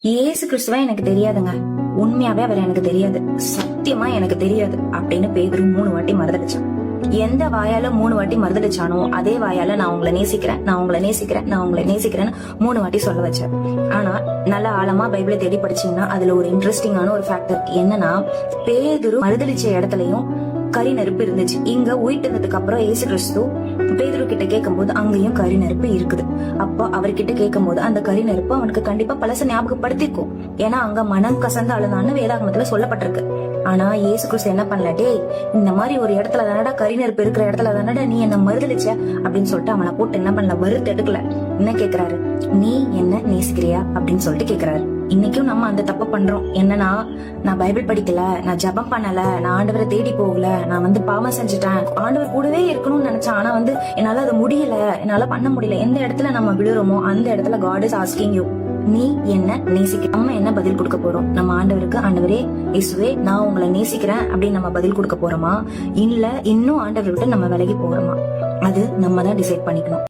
ஏசு கிறிஸ்துவா எனக்கு தெரியாதுங்க. உண்மையாவே அவர் எனக்கு தெரியாது, சத்தியமா எனக்கு தெரியாது அப்படின்னு பேதுரு 3 வாட்டி மறுதளிச்சான். எந்த வாயால 3 வாட்டி மறுதளிச்சானோ அதே வாயால நான் உங்களை நேசிக்கிறேன், நான் உங்களை நேசிக்கிறேன், நான் உங்களை நேசிக்கிறேன்னு 3 வாட்டி சொல்ல வச்சேன். ஆனா நல்ல ஆழமா பைபிளை தேடி படிச்சீங்கன்னா அதுல ஒரு இன்ட்ரெஸ்டிங்கான ஒரு ஃபேக்டர் என்னன்னா, பேதுரு மறுதளிச்ச இடத்துலயும் கரி நெருப்பு இருந்துச்சு. இங்க உயிர்த்ததுக்கு அப்புறம் ஏசு கிறிஸ்து பேதுரு கிட்ட கேட்கும் போது அங்கேயும் கரி நெருப்பு இருக்குது. அப்போ அவர்கிட்ட கேட்கும் போது அந்த கரி நெருப்பு அவனுக்கு கண்டிப்பா பழச ஞாபகப்படுத்திருக்கும். ஏன்னா அங்க மனம் கசந்து அழுதான்னு வேதாகமத்துல சொல்லப்பட்டிருக்கு. ஆனா ஏசு கிறிஸ்து என்ன பண்ணல, டேய் இந்த மாதிரி ஒரு இடத்துல தானடா கரி நெருப்பு இருக்கிற இடத்துல தானடா நீ என்ன மறுதளிச்ச அப்படின்னு சொல்லிட்டு அவனை போட்டு என்ன பண்ணல, வறுத்து எடுக்கல. என்ன கேக்குறாரு, நீ என்ன நேசிக்கிறியா அப்படின்னு சொல்லிட்டு கேக்குறாரு. இன்னைக்கும் நம்ம அந்த தப்ப பண்றோம். என்னன்னா, நான் பைபிள் படிக்கல, நான் ஜெபம் பண்ணல, நான் ஆண்டவரை தேடி போகல, நான் பாவம் செஞ்சுட்டேன், ஆண்டவர் கூடவே இருக்கணும்னு நினைச்சேன், ஆனா என்னால அது முடியல, என்னால பண்ண முடியல. எந்த இடத்துல நம்ம விழுறோமோ அந்த இடத்துல God is asking you, நீ என்ன நேசிக்க. நம்ம என்ன பதில் கொடுக்க போறோம் நம்ம ஆண்டவருக்கு? ஆண்டவரே இயேசுவே நான் உங்களை நேசிக்கிறேன் அப்படின்னு நம்ம பதில் கொடுக்க போறோமா, இல்ல இன்னும் ஆண்டவர் விட்டு நம்ம விலகி போறோமா? அது நம்ம தான் டிசைட் பண்ணிக்கணும்.